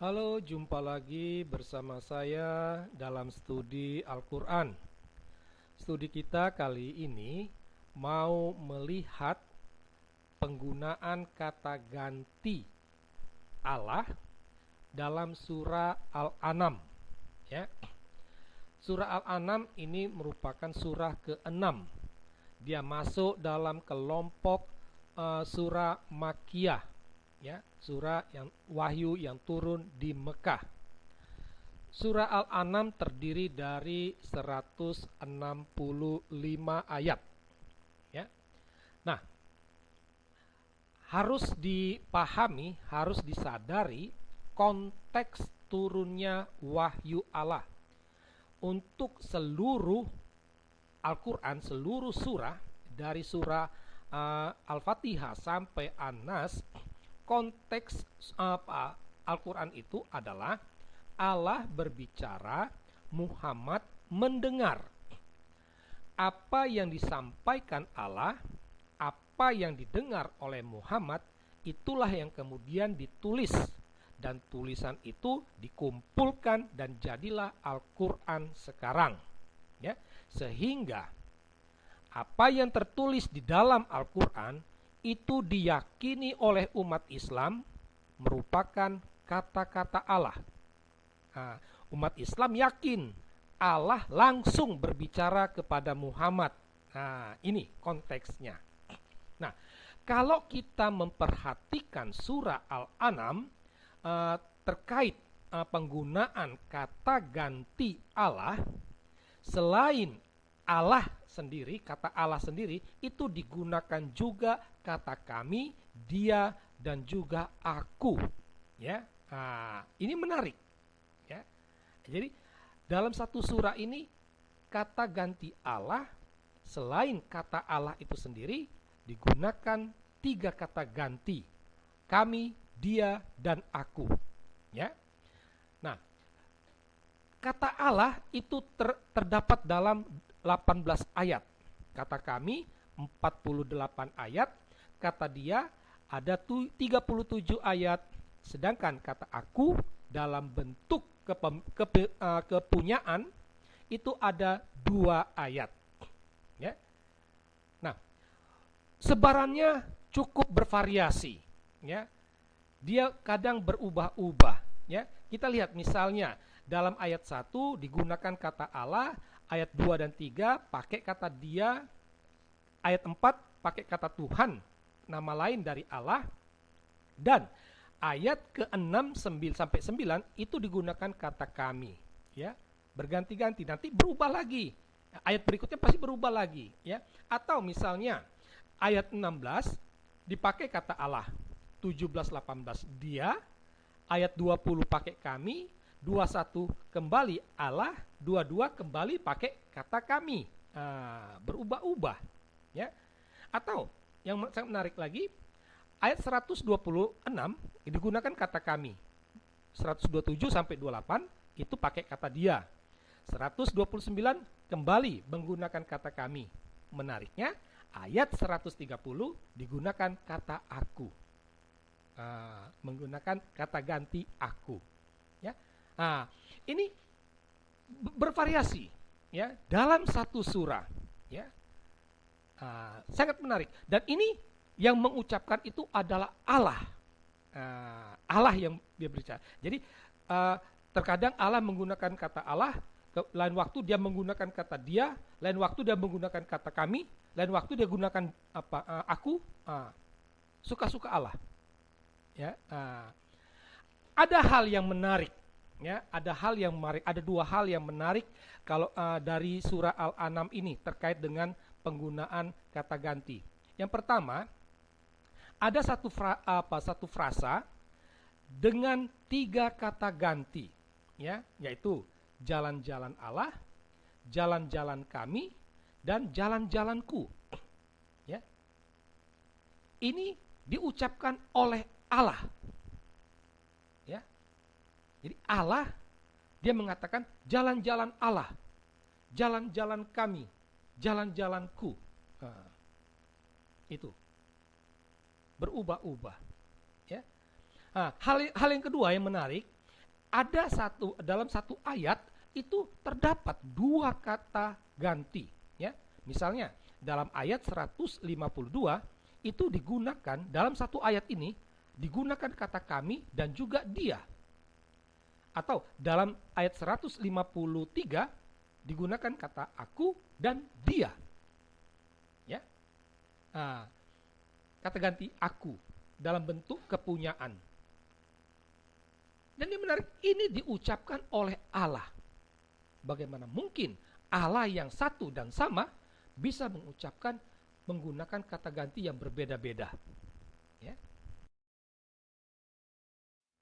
Halo, jumpa lagi bersama saya dalam studi Al-Quran. Studi kita kali ini mau melihat penggunaan kata ganti Allah dalam surah Al-An'am. Ya. Surah Al-An'am ini merupakan surah ke-6. Dia masuk dalam kelompok surah Makkiyah, ya, surah yang wahyu yang turun di Mekah. Surah Al-An'am terdiri dari 165 ayat, ya. Nah, harus dipahami, harus disadari konteks turunnya wahyu Allah untuk seluruh Al-Quran, seluruh surah dari surah Al-Fatihah sampai An-Nas. Konteks Al-Quran itu adalah Allah berbicara, Muhammad mendengar. Apa yang disampaikan Allah, apa yang didengar oleh Muhammad, itulah yang kemudian ditulis, dan tulisan itu dikumpulkan dan jadilah Al-Quran sekarang, ya. Sehingga apa yang tertulis di dalam Al-Quran itu diyakini oleh umat Islam merupakan kata-kata Allah. Nah, umat Islam yakin Allah langsung berbicara kepada Muhammad. Nah, ini konteksnya. Nah, kalau kita memperhatikan surah Al-An'am terkait penggunaan kata ganti Allah, selain Allah sendiri, kata Allah sendiri itu digunakan juga kata kami, dia, dan juga aku, ya. Nah, ini menarik, ya. Jadi dalam satu surah ini kata ganti Allah, selain kata Allah itu sendiri, digunakan 3 kata ganti: kami, dia, dan aku, ya. Nah, kata Allah itu terdapat dalam 18 ayat. Kata kami 48 ayat, kata dia ada 37 ayat, sedangkan kata aku dalam bentuk kepunyaan itu ada 2 ayat, ya. Nah, sebarannya cukup bervariasi, ya. Dia kadang berubah-ubah, ya. Kita lihat misalnya dalam ayat 1 digunakan kata Allah, ayat 2 dan 3 pakai kata dia, ayat 4 pakai kata Tuhan, nama lain dari Allah, dan ayat ke-6 sampai 9 itu digunakan kata kami, ya. Berganti-ganti, nanti berubah lagi. Ayat berikutnya pasti berubah lagi, ya. Atau misalnya ayat 16 dipakai kata Allah, 17-18 dia, ayat 20 pakai kami, 21 kembali Allah, 22 kembali pakai kata kami. Berubah-ubah, ya. Atau yang sangat menarik lagi, ayat 126 digunakan kata kami, 127 sampai 28 itu pakai kata dia, 129 kembali menggunakan kata kami. Menariknya ayat 130 digunakan kata aku, menggunakan kata ganti aku, ya. Nah, ini bervariasi, ya, dalam satu surah, ya. Sangat menarik, dan ini yang mengucapkan itu adalah Allah. Allah yang dia berbicara. Jadi terkadang Allah menggunakan kata Allah, lain waktu dia menggunakan kata dia, lain waktu dia menggunakan kata kami, lain waktu dia gunakan aku. Suka-suka Allah, ya. Ada hal yang menarik, ya. Ada 2 hal yang menarik kalau dari surah Al-An'am ini terkait dengan penggunaan kata ganti. Yang pertama, ada satu frasa dengan 3 kata ganti, ya, yaitu jalan-jalan Allah, jalan-jalan kami, dan jalan-jalanku, ya. Ini diucapkan oleh Allah, ya. Jadi Allah, dia mengatakan jalan-jalan Allah, jalan-jalan kami, jalan-jalanku. Itu berubah-ubah, ya. Hal yang kedua yang menarik, dalam satu ayat itu terdapat dua kata ganti, ya. Misalnya dalam ayat 152 itu digunakan dalam satu ayat ini digunakan kata kami dan juga dia. Atau dalam ayat 153 digunakan kata aku dan dia. Ya. Kata ganti aku dalam bentuk kepunyaan. Dan yang menarik, ini diucapkan oleh Allah. Bagaimana mungkin Allah yang satu dan sama bisa mengucapkan menggunakan kata ganti yang berbeda-beda? Ya.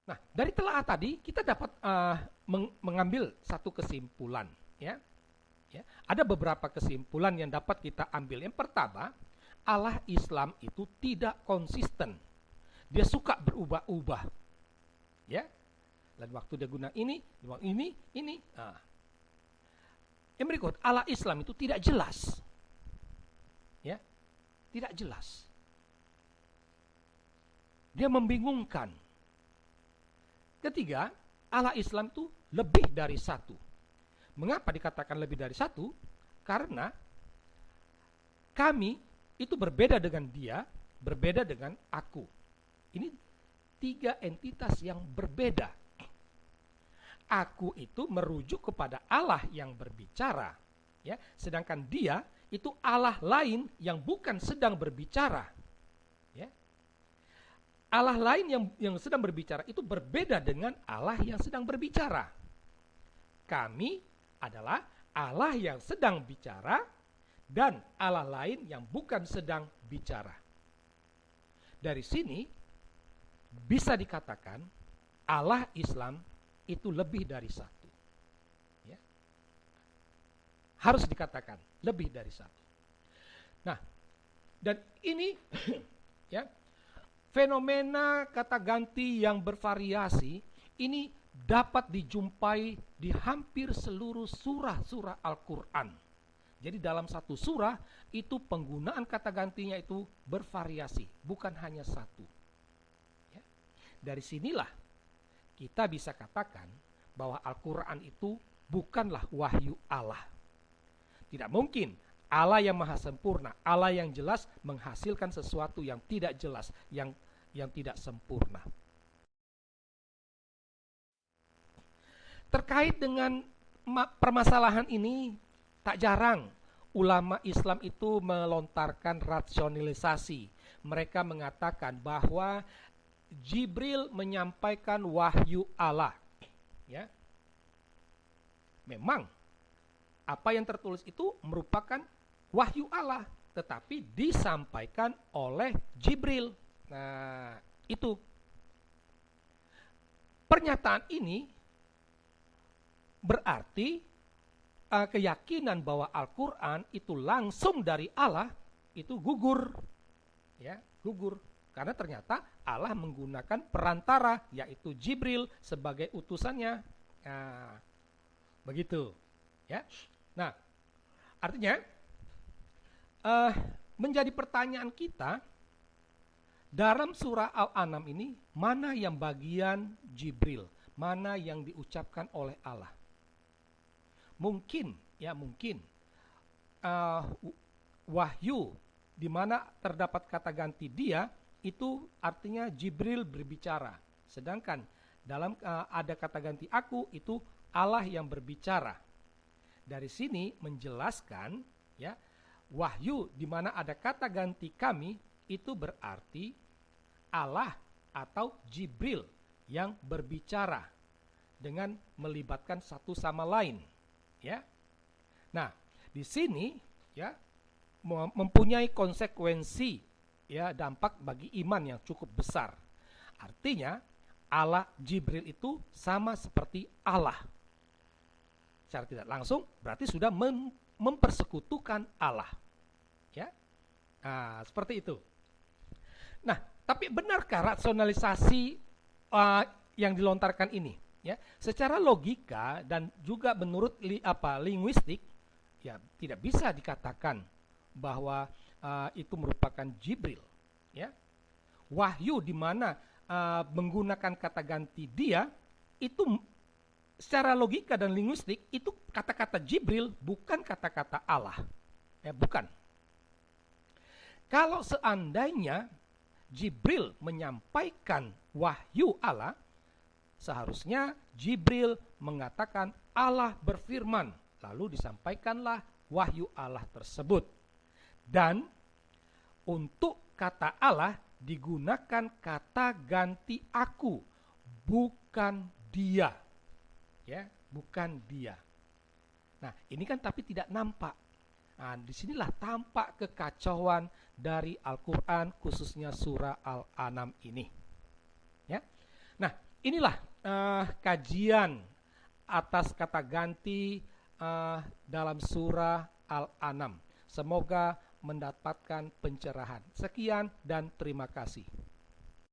Nah, dari telaah tadi kita dapat mengambil satu kesimpulan. Ya. Ya. Ada beberapa kesimpulan yang dapat kita ambil. Yang pertama, Allah Islam itu tidak konsisten. Dia suka berubah-ubah. Ya. Dan waktu dia guna ini. Nah. Yang berikut, Allah Islam itu tidak jelas. Ya. Tidak jelas. Dia membingungkan. Ketiga, Allah Islam itu lebih dari satu. Mengapa dikatakan lebih dari satu? Karena kami itu berbeda dengan dia, berbeda dengan aku. Ini tiga entitas yang berbeda. Aku itu merujuk kepada Allah yang berbicara, ya. Sedangkan dia itu Allah lain yang bukan sedang berbicara, ya. Allah lain yang sedang berbicara itu berbeda dengan Allah yang sedang berbicara. Kami adalah Allah yang sedang bicara dan Allah lain yang bukan sedang bicara. Dari sini bisa dikatakan Allah Islam itu lebih dari satu. Ya. Harus dikatakan lebih dari satu. Nah, dan ini ya, fenomena kata ganti yang bervariasi ini dapat dijumpai di hampir seluruh surah-surah Al-Quran. Jadi dalam satu surah itu penggunaan kata gantinya itu bervariasi, bukan hanya satu. Ya. Dari sinilah kita bisa katakan bahwa Al-Quran itu bukanlah wahyu Allah. Tidak mungkin Allah yang maha sempurna, Allah yang jelas menghasilkan sesuatu yang tidak jelas, yang tidak sempurna. Terkait dengan permasalahan ini, tak jarang ulama Islam itu melontarkan rasionalisasi. Mereka mengatakan bahwa Jibril menyampaikan wahyu Allah. Ya. Memang apa yang tertulis itu merupakan wahyu Allah, tetapi disampaikan oleh Jibril. Nah, itu. Pernyataan ini berarti keyakinan bahwa Al-Quran itu langsung dari Allah itu gugur. Ya, gugur. Karena ternyata Allah menggunakan perantara, yaitu Jibril sebagai utusannya. Nah, begitu. Ya. Nah, artinya menjadi pertanyaan kita dalam surah Al-An'am ini, mana yang bagian Jibril, mana yang diucapkan oleh Allah? Mungkin wahyu di mana terdapat kata ganti dia itu artinya Jibril berbicara. Sedangkan dalam ada kata ganti aku itu Allah yang berbicara. Dari sini menjelaskan ya, wahyu di mana ada kata ganti kami itu berarti Allah atau Jibril yang berbicara dengan melibatkan satu sama lain, ya. Nah, di sini ya mempunyai konsekuensi ya, dampak bagi iman yang cukup besar. Artinya Allah Jibril itu sama seperti Allah. Secara tidak langsung berarti sudah mempersekutukan Allah. Ya. Nah, seperti itu. Nah, tapi benarkah rasionalisasi yang dilontarkan ini? Ya, secara logika dan juga menurut linguistik, ya tidak bisa dikatakan bahwa itu merupakan Jibril. Ya, wahyu di mana menggunakan kata ganti dia itu secara logika dan linguistik itu kata-kata Jibril bukan kata-kata Allah. Ya, bukan. Kalau seandainya Jibril menyampaikan wahyu Allah, seharusnya Jibril mengatakan Allah berfirman, lalu disampaikanlah wahyu Allah tersebut. Dan untuk kata Allah digunakan kata ganti aku, bukan dia. Ya, bukan dia. Nah, ini kan tapi tidak nampak. Nah, disinilah tampak kekacauan dari Al-Quran, khususnya surah Al-An'am ini. Ya, nah inilah kajian atas kata ganti dalam surah Al-An'am. Semoga mendapatkan pencerahan. Sekian dan terima kasih.